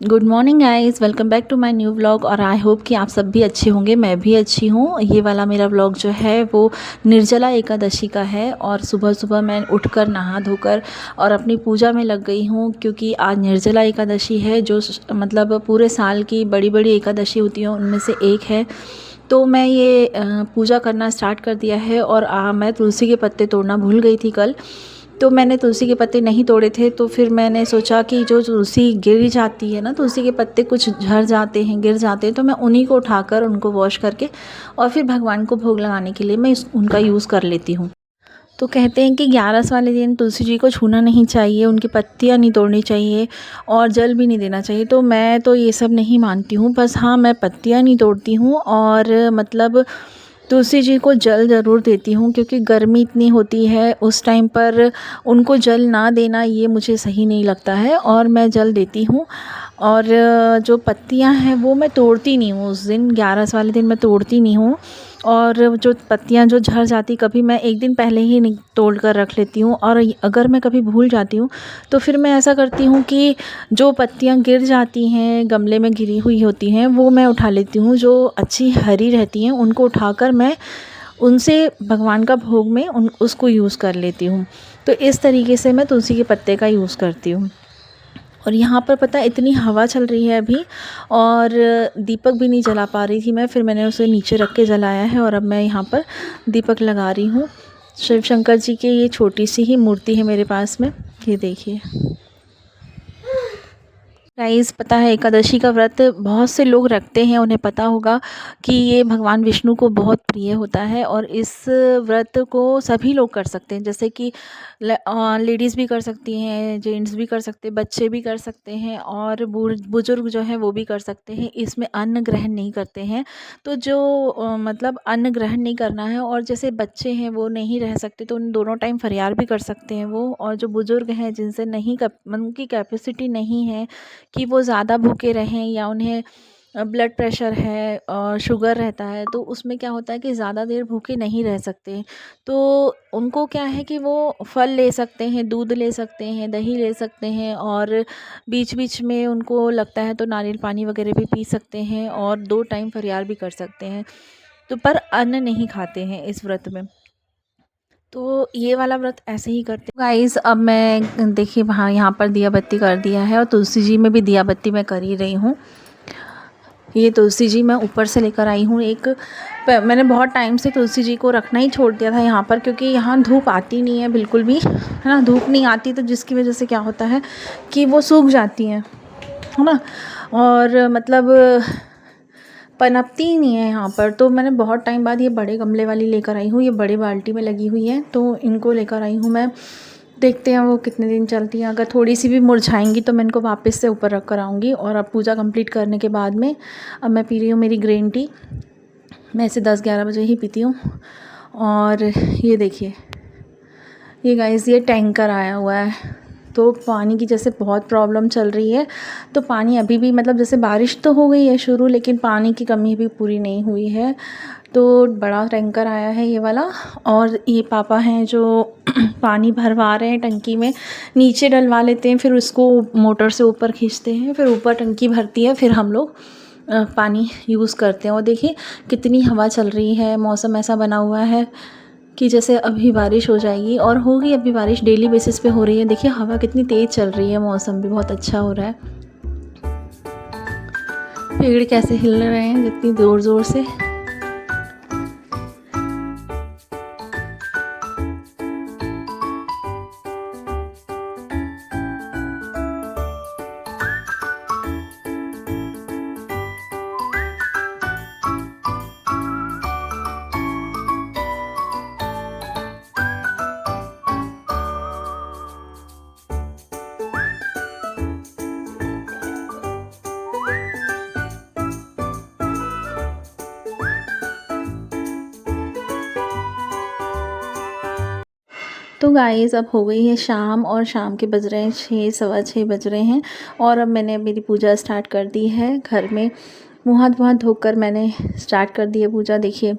Good morning guys, welcome back to my new vlog. और I hope कि आप सब भी अच्छे होंगे। मैं भी अच्छी हूँ। ये वाला मेरा व्लॉग जो है वो निर्जला एकादशी का है। और सुबह सुबह मैं उठकर नहा धोकर और अपनी पूजा में लग गई हूँ, क्योंकि आज निर्जला एकादशी है, जो मतलब पूरे साल की बड़ी बड़ी एकादशी होती हैं उनमें से एक है। तो मैं ये पूजा करना स्टार्ट कर दिया है। और मैं तुलसी के पत्ते तोड़ना भूल गई थी कल, तो मैंने तुलसी के पत्ते नहीं तोड़े थे। तो फिर मैंने सोचा कि जो तुलसी गिर जाती है ना, तुलसी के पत्ते कुछ झड़ जाते हैं, गिर जाते हैं, तो मैं उन्हीं को उठाकर उनको वॉश करके और फिर भगवान को भोग लगाने के लिए मैं उनका यूज़ कर लेती हूँ। तो कहते हैं कि 11 वाले दिन तुलसी जी को छूना नहीं चाहिए, उनकी पत्तियाँ नहीं तोड़नी चाहिए और जल भी नहीं देना चाहिए। तो मैं तो ये सब नहीं मानती हूँ, बस हाँ, मैं पत्तियाँ नहीं तोड़ती हूँ और मतलब तुलसी जी को जल ज़रूर देती हूँ, क्योंकि गर्मी इतनी होती है उस टाइम पर उनको जल ना देना ये मुझे सही नहीं लगता है, और मैं जल देती हूँ। और जो पत्तियाँ हैं वो मैं तोड़ती नहीं हूँ, उस दिन 11 वाले दिन मैं तोड़ती नहीं हूँ। और जो पत्तियाँ जो झड़ जाती, कभी मैं एक दिन पहले ही तोड़ कर रख लेती हूँ। और अगर मैं कभी भूल जाती हूँ तो फिर मैं ऐसा करती हूँ कि जो पत्तियाँ गिर जाती हैं, गमले में गिरी हुई होती हैं, वो मैं उठा लेती हूँ। जो अच्छी हरी रहती हैं उनको उठाकर मैं उनसे भगवान का भोग में उसको यूज़ कर लेती हूँ। तो इस तरीके से मैं तुलसी के पत्ते का यूज़ करती हूँ। और यहाँ पर पता है इतनी हवा चल रही है अभी, और दीपक भी नहीं जला पा रही थी मैं, फिर मैंने उसे नीचे रख के जलाया है। और अब मैं यहाँ पर दीपक लगा रही हूँ। शिव शंकर जी की ये छोटी सी ही मूर्ति है मेरे पास में, ये देखिए गाइस। पता है एकादशी का व्रत बहुत से लोग रखते हैं, उन्हें पता होगा कि ये भगवान विष्णु को बहुत प्रिय होता है। और इस व्रत को सभी लोग कर सकते हैं, जैसे कि लेडीज़ भी कर सकती हैं, जेंट्स भी कर सकते हैं, बच्चे भी कर सकते हैं, और बुजुर्ग जो हैं वो भी कर सकते हैं। इसमें अन्न ग्रहण नहीं करते हैं। तो जो मतलब अन्न ग्रहण नहीं करना है, और जैसे बच्चे हैं वो नहीं रह सकते, तो उन दोनों टाइम फरियार भी कर सकते हैं वो। और जो बुजुर्ग हैं जिनसे नहीं उनकी कैपेसिटी नहीं है कि वो ज़्यादा भूखे रहें, या उन्हें ब्लड प्रेशर है और शुगर रहता है, तो उसमें क्या होता है कि ज़्यादा देर भूखे नहीं रह सकते। तो उनको क्या है कि वो फल ले सकते हैं, दूध ले सकते हैं, दही ले सकते हैं, और बीच बीच में उनको लगता है तो नारियल पानी वगैरह भी पी सकते हैं, और 2 टाइम फरियार भी कर सकते हैं। तो पर अन्न नहीं खाते हैं इस व्रत में। तो ये वाला व्रत ऐसे ही करते हैं गाइस। अब मैं देखिए वहाँ यहाँ पर दिया बत्ती कर दिया है, और तुलसी जी में भी दिया बत्ती मैं कर ही रही हूँ। ये तुलसी जी मैं ऊपर से लेकर आई हूँ एक। मैंने बहुत टाइम से तुलसी जी को रखना ही छोड़ दिया था यहाँ पर, क्योंकि यहाँ धूप आती नहीं है बिल्कुल भी, है ना। धूप नहीं आती तो जिसकी वजह से क्या होता है कि वो सूख जाती हैं, है ना। और मतलब पनपती ही नहीं है यहाँ पर। तो मैंने बहुत टाइम बाद ये बड़े गमले वाली लेकर आई हूँ, ये बड़े बाल्टी में लगी हुई है, तो इनको लेकर आई हूँ मैं। देखते हैं वो कितने दिन चलती हैं। अगर थोड़ी सी भी मुरझाएंगी तो मैं इनको वापस से ऊपर रख कर आऊँगी। और अब पूजा कंप्लीट करने के बाद में अब मैं पी रही हूँ मेरी ग्रीन टी। मैं इसे 10-11 बजे ही पीती हूँ। और ये देखिए, ये गाइस ये टैंकर आया हुआ है। तो पानी की जैसे बहुत प्रॉब्लम चल रही है, तो पानी अभी भी मतलब जैसे बारिश तो हो गई है शुरू, लेकिन पानी की कमी भी पूरी नहीं हुई है। तो बड़ा टैंकर आया है ये वाला। और ये पापा हैं जो पानी भरवा रहे हैं टंकी में, नीचे डलवा लेते हैं, फिर उसको मोटर से ऊपर खींचते हैं, फिर ऊपर टंकी भरती है, फिर हम लोग पानी यूज़ करते हैं। और देखिए कितनी हवा चल रही है, मौसम ऐसा बना हुआ है कि जैसे अभी बारिश हो जाएगी, और होगी अभी बारिश, डेली बेसिस पे हो रही है। देखिए हवा कितनी तेज़ चल रही है, मौसम भी बहुत अच्छा हो रहा है। पेड़ कैसे हिल रहे हैं कितनी ज़ोर ज़ोर से। तो गाइस अब हो गई है शाम, और शाम के बज रहे हैं 6, सवा 6 बज रहे हैं। और अब मैंने मेरी पूजा स्टार्ट कर दी है घर में। मुँह हाथ धोकर मैंने स्टार्ट कर दी है पूजा। देखिए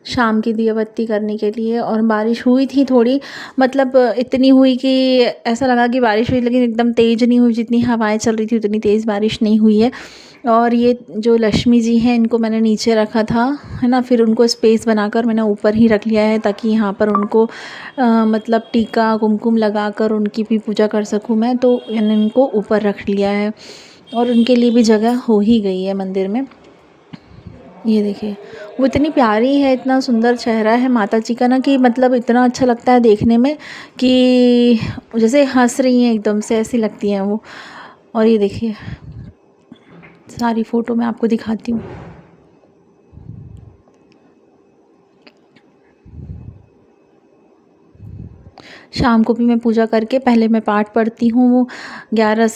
शाम की दिया बत्ती करने के लिए। और बारिश हुई थी थोड़ी, मतलब इतनी हुई कि ऐसा लगा कि बारिश हुई, लेकिन एकदम तेज़ नहीं हुई। जितनी हवाएं चल रही थी उतनी तेज़ बारिश नहीं हुई है। और ये जो लक्ष्मी जी हैं इनको मैंने नीचे रखा था, है ना, फिर उनको स्पेस बनाकर मैंने ऊपर ही रख लिया है, ताकि यहाँ पर उनको मतलब टीका कुमकुम लगाकर उनकी भी पूजा कर सकूँ मैं, तो मैंने इनको ऊपर रख लिया है। और उनके लिए भी जगह हो ही गई है मंदिर में। ये देखिए, वो इतनी प्यारी है, इतना सुंदर चेहरा है माता जी का ना, कि मतलब इतना अच्छा लगता है देखने में कि जैसे हंस रही हैं एकदम से, ऐसी लगती हैं वो। और ये देखिए, सारी फ़ोटो मैं आपको दिखाती हूँ। शाम को भी मैं पूजा करके पहले मैं पाठ पढ़ती हूँ, वो 11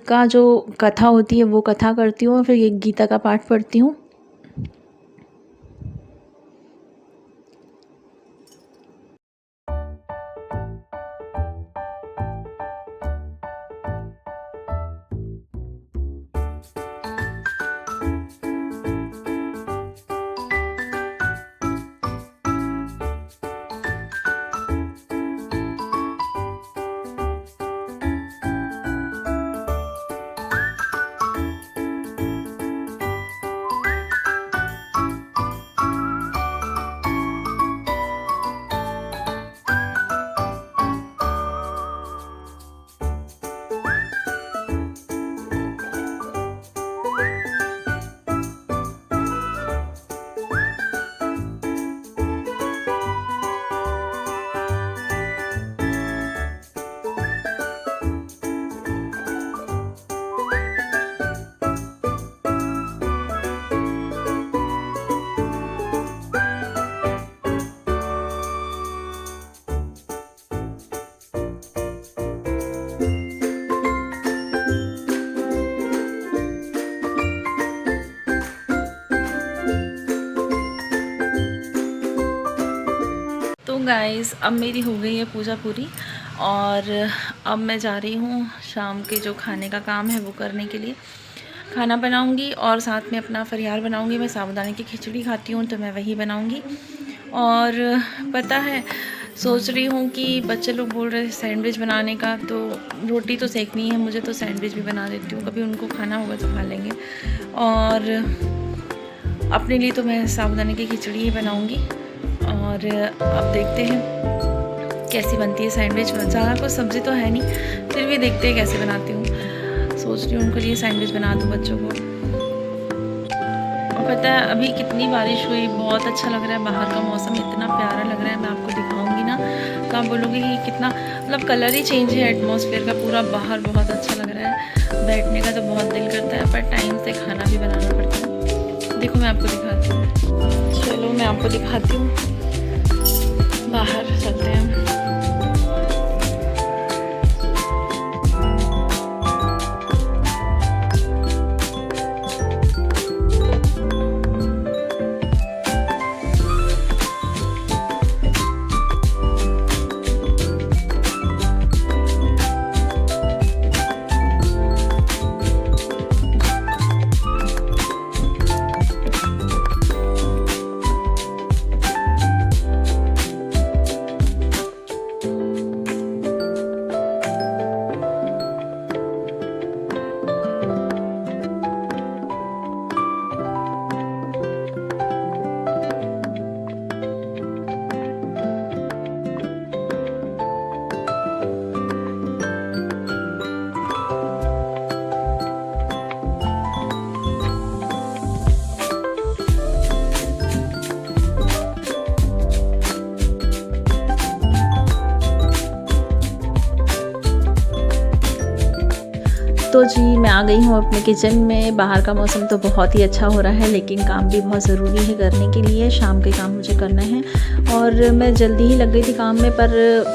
का जो कथा होती है वो कथा करती हूँ, और फिर एक गीता का पाठ पढ़ती हूँ। तो गाइस, अब मेरी हो गई है पूजा पूरी, और अब मैं जा रही हूँ शाम के जो खाने का काम है वो करने के लिए। खाना बनाऊँगी और साथ में अपना फरियार बनाऊँगी। मैं साबूदाने की खिचड़ी खाती हूँ तो मैं वही बनाऊँगी। और पता है, सोच रही हूँ कि बच्चे लोग बोल रहे सैंडविच बनाने का, तो रोटी तो सेकनी है मुझे, तो सैंडविच भी बना देती हूँ। कभी उनको खाना होगा तो खा लेंगे। और अपने लिए तो मैं साबूदाने की खिचड़ी ही बनाऊँगी। और अब देखते हैं कैसी बनती है सैंडविच। ज़्यादा कुछ सब्ज़ी तो है नहीं, फिर भी देखते हैं कैसे बनाती हूँ। सोच रही हूँ उनके लिए सैंडविच बना दूँ बच्चों को। और पता है अभी कितनी बारिश हुई, बहुत अच्छा लग रहा है। बाहर का मौसम इतना प्यारा लग रहा है, मैं आपको दिखाऊंगी ना तो आप बोलोगे कि कितना, मतलब कलर ही चेंज है एटमॉस्फेयर का पूरा। बाहर बहुत अच्छा लग रहा है, बैठने का तो बहुत दिल करता है, पर टाइम से खाना भी बनाना पड़ता है। देखो मैं आपको दिखाती हूँ, चलो मैं आपको दिखाती हूँ। बाहर चलते हैं। तो जी मैं आ गई हूँ अपने किचन में। बाहर का मौसम तो बहुत ही अच्छा हो रहा है, लेकिन काम भी बहुत ज़रूरी है करने के लिए। शाम के काम मुझे करना है और मैं जल्दी ही लग गई थी काम में, पर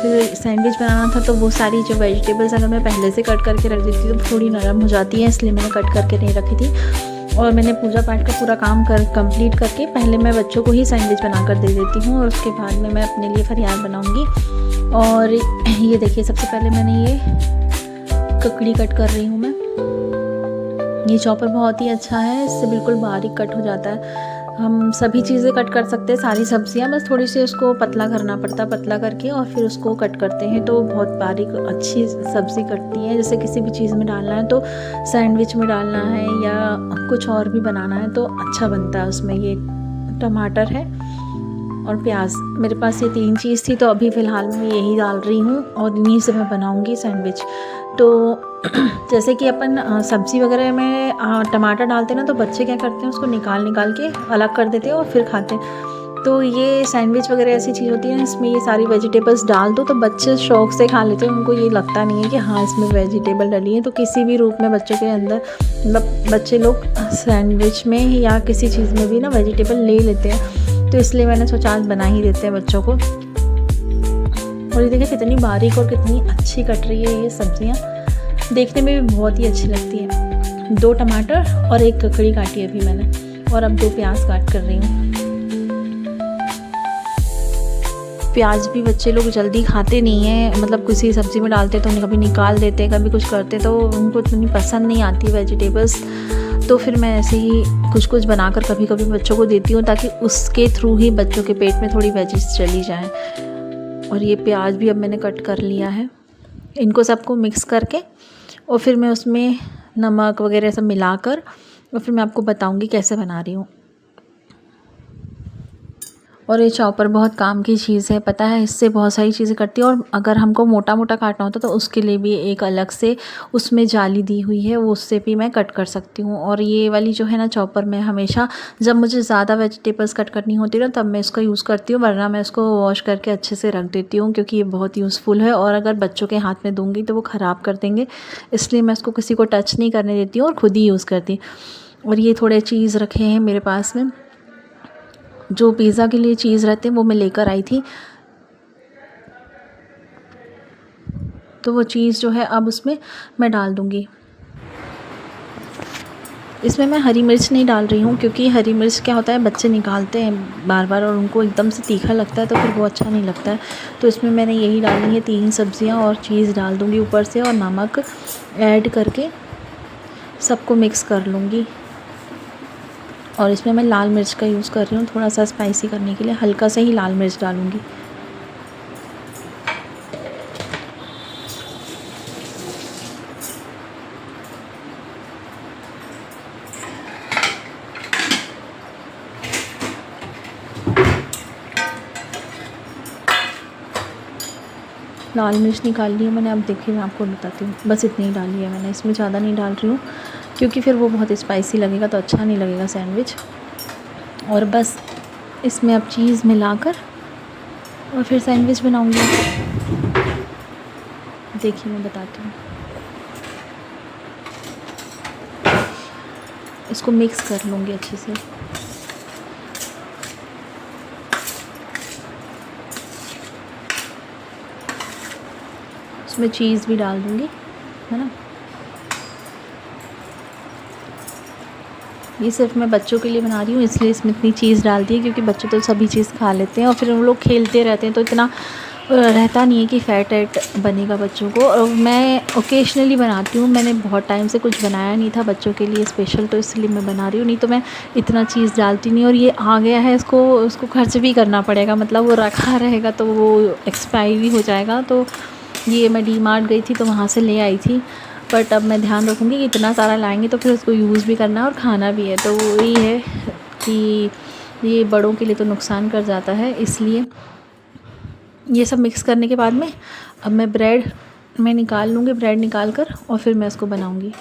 फिर सैंडविच बनाना था तो वो सारी जो वेजिटेबल्स अगर मैं पहले से कट करके रख देती तो थोड़ी नरम हो जाती है, इसलिए मैंने कट करके नहीं रखी थी। और मैंने पूजा पाठ का पूरा काम कंप्लीट करके पहले मैं बच्चों को ही सैंडविच बना कर दे देती हूँ, और उसके बाद में मैं अपने लिए फरियाद बनाऊँगी। और ये देखिए, सबसे पहले मैंने ये ककड़ी कट कर रही हूँ मैं। ये चॉपर बहुत ही अच्छा है, इससे बिल्कुल बारीक कट हो जाता है। हम सभी चीज़ें कट कर सकते हैं, सारी सब्जियां, बस थोड़ी सी उसको पतला करना पड़ता है, पतला करके और फिर उसको कट करते हैं तो बहुत बारीक अच्छी सब्ज़ी कटती है। जैसे किसी भी चीज़ में डालना है तो सैंडविच में डालना है या कुछ और भी बनाना है तो अच्छा बनता है उसमें। ये टमाटर है और प्याज, मेरे पास ये 3 चीज़ थी तो अभी फ़िलहाल मैं यही डाल रही हूँ और इन्हीं से मैं बनाऊँगी सैंडविच। तो जैसे कि अपन सब्ज़ी वगैरह में टमाटर डालते हैं ना, तो बच्चे क्या करते हैं उसको निकाल निकाल के अलग कर देते हैं और फिर खाते हैं। तो ये सैंडविच वगैरह ऐसी चीज़ होती है ना, इसमें ये सारी वेजिटेबल्स डाल दो तो बच्चे शौक़ से खा लेते हैं। उनको ये लगता नहीं है कि हाँ इसमें वेजिटेबल डली है। तो किसी भी रूप में बच्चों के अंदर मतलब बच्चे लोग सैंडविच में या किसी चीज़ में भी ना वेजिटेबल ले लेते हैं, तो इसलिए मैंने सोचा आज बना ही देते हैं बच्चों को। और ये देखिए कितनी बारीक और कितनी अच्छी कट रही है ये सब्जियां, देखने में भी बहुत ही अच्छी लगती है। 2 टमाटर और 1 ककड़ी काटी है अभी मैंने, और अब 2 प्याज काट कर रही हूँ। प्याज भी बच्चे लोग जल्दी खाते नहीं हैं, मतलब किसी सब्ज़ी में डालते तो कभी निकाल देते, कभी कुछ करते, तो उनको इतनी पसंद नहीं आती वेजिटेबल्स। तो फिर मैं ऐसे ही कुछ कुछ बनाकर कभी कभी बच्चों को देती हूँ ताकि उसके थ्रू ही बच्चों के पेट में थोड़ी वेजिस चली जाएं। और ये प्याज भी अब मैंने कट कर लिया है। इनको सबको मिक्स करके और फिर मैं उसमें नमक वगैरह सब मिलाकर और फिर मैं आपको बताऊँगी कैसे बना रही हूँ। और ये चॉपर बहुत काम की चीज़ है, पता है, इससे बहुत सारी चीज़ें करती है। और अगर हमको मोटा मोटा काटना होता तो उसके लिए भी एक अलग से उसमें जाली दी हुई है, वो उससे भी मैं कट कर सकती हूँ। और ये वाली जो है ना चॉपर, मैं हमेशा जब मुझे ज़्यादा वेजिटेबल्स कट करनी होती है ना तब मैं इसका यूज़ करती हूँ, वरना मैं इसको वॉश करके अच्छे से रख देती हूँ, क्योंकि ये बहुत यूज़फुल है। और अगर बच्चों के हाथ में दूँगी तो वो ख़राब कर देंगे, इसलिए मैं इसको किसी को टच नहीं करने देती हूँ और ख़ुद ही यूज़ करती हूँ। और ये थोड़े चीज़ रखे हैं मेरे पास में, जो पिज़्ज़ा के लिए चीज़ रहते हैं वो मैं लेकर आई थी। तो वो चीज़ जो है अब उसमें मैं डाल दूँगी। इसमें मैं हरी मिर्च नहीं डाल रही हूँ, क्योंकि हरी मिर्च क्या होता है बच्चे निकालते हैं बार बार और उनको एकदम से तीखा लगता है तो फिर वो अच्छा नहीं लगता है। तो इसमें मैंने यही डालनी है, 3 सब्जियाँ और चीज़ डाल दूँगी ऊपर से और नमक ऐड करके सबको मिक्स कर लूँगी। और इसमें मैं लाल मिर्च का यूज़ कर रही हूँ, थोड़ा सा स्पाइसी करने के लिए हल्का सा ही लाल मिर्च डालूँगी। लाल मिर्च निकाल ली है मैंने, अब देखिए मैं आपको बताती हूँ, बस इतनी ही डाली है मैंने, इसमें ज़्यादा नहीं डाल रही हूँ क्योंकि फिर वो बहुत स्पाइसी लगेगा तो अच्छा नहीं लगेगा सैंडविच। और बस इसमें अब चीज़ मिलाकर और फिर सैंडविच बनाऊँगी। देखिए मैं बताती हूँ, इसको मिक्स कर लूँगी अच्छे से। इसमें चीज़ भी डाल दूँगी, है ना। ये सिर्फ मैं बच्चों के लिए बना रही हूँ, इसलिए इसमें इतनी चीज़ डाल दी है, क्योंकि बच्चे तो सभी चीज़ खा लेते हैं और फिर उन लोग खेलते रहते हैं तो इतना रहता नहीं है कि फ़ैट ऐट बनेगा बच्चों को। और मैं ओकेजनली बनाती हूँ, मैंने बहुत टाइम से कुछ बनाया नहीं था बच्चों के लिए स्पेशल, तो इसलिए मैं बना रही हूँ, नहीं तो मैं इतना चीज़ डालती नहीं। और ये आ गया है, उसको खर्च भी करना पड़ेगा, मतलब वो रखा रहेगा तो वो एक्सपायरी हो जाएगा। तो ये मैं डी मार्ट गई थी तो वहाँ से ले आई थी, बट अब मैं ध्यान रखूँगी कि इतना सारा लाएंगे तो फिर उसको यूज़ भी करना और खाना भी है। तो वही है कि ये बड़ों के लिए तो नुकसान कर जाता है, इसलिए ये सब मिक्स करने के बाद में अब मैं ब्रेड में निकाल लूँगी, ब्रेड निकाल कर और फिर मैं इसको बनाऊँगी।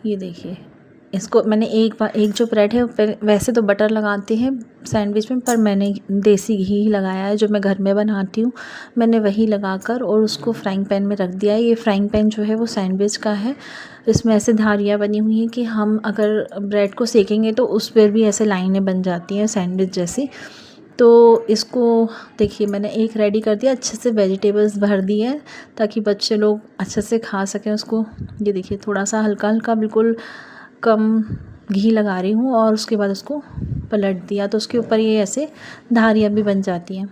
ये देखिए, इसको मैंने एक जो ब्रेड है वैसे तो बटर लगाते हैं सैंडविच में, पर मैंने देसी घी ही लगाया है जो मैं घर में बनाती हूँ। मैंने वही लगाकर और उसको फ्राइंग पैन में रख दिया है। ये फ्राइंग पैन जो है वो सैंडविच का है। इसमें ऐसे धारियाँ बनी हुई हैं कि हम अगर ब्रेड को सेकेंगे तो उस पर भी ऐसे लाइनें बन जाती हैं सैंडविच जैसी। तो इसको देखिए मैंने एक रेडी कर दिया, अच्छे से वेजिटेबल्स भर दी है ताकि बच्चे लोग अच्छे से खा सकें उसको। ये देखिए थोड़ा सा हल्का हल्का बिल्कुल कम घी लगा रही हूँ और उसके बाद उसको पलट दिया तो उसके ऊपर ये ऐसे धारियाँ भी बन जाती हैं।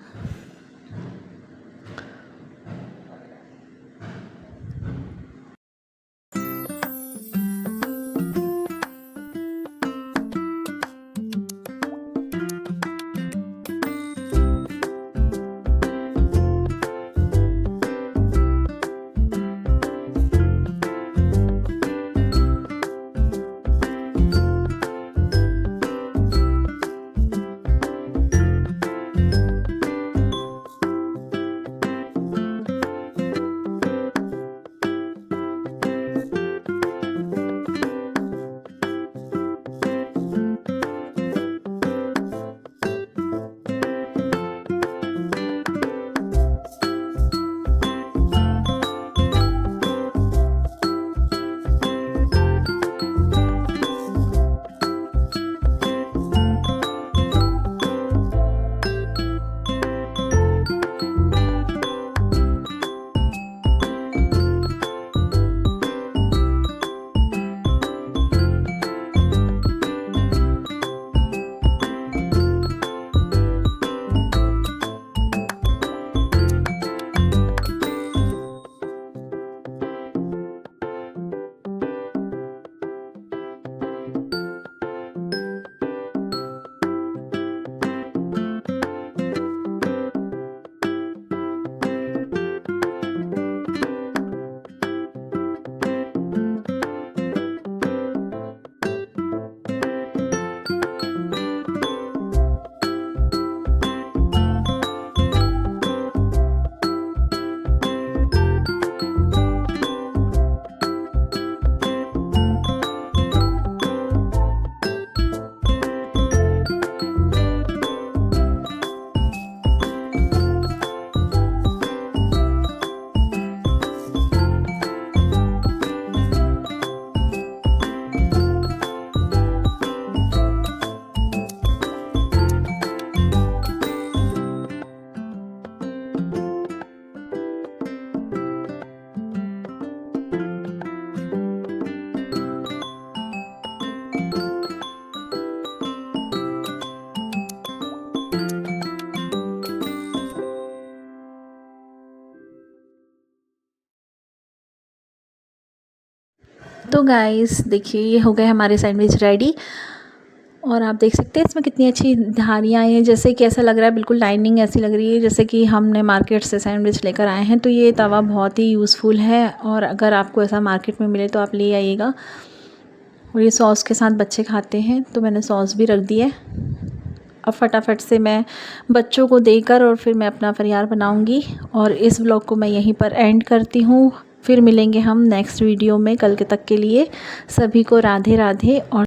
तो गाइस देखिए ये हो गए हमारे सैंडविच रेडी और आप देख सकते हैं इसमें कितनी अच्छी धारियाँ आई हैं, जैसे कि ऐसा लग रहा है बिल्कुल लाइनिंग ऐसी लग रही है जैसे कि हमने मार्केट से सैंडविच लेकर आए हैं। तो ये तवा बहुत ही यूज़फुल है और अगर आपको ऐसा मार्केट में मिले तो आप ले आइएगा। और ये सॉस के साथ बच्चे खाते हैं तो मैंने सॉस भी रख दी है। अब फटाफट से मैं बच्चों को देकर और फिर मैं अपना फरियार बनाऊंगी और इस व्लॉग को मैं यहीं पर एंड करती हूँ। फिर मिलेंगे हम नेक्स्ट वीडियो में। कल के तक के लिए सभी को राधे राधे। और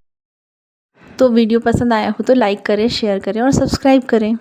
तो वीडियो पसंद आया हो तो लाइक करें, शेयर करें और सब्सक्राइब करें।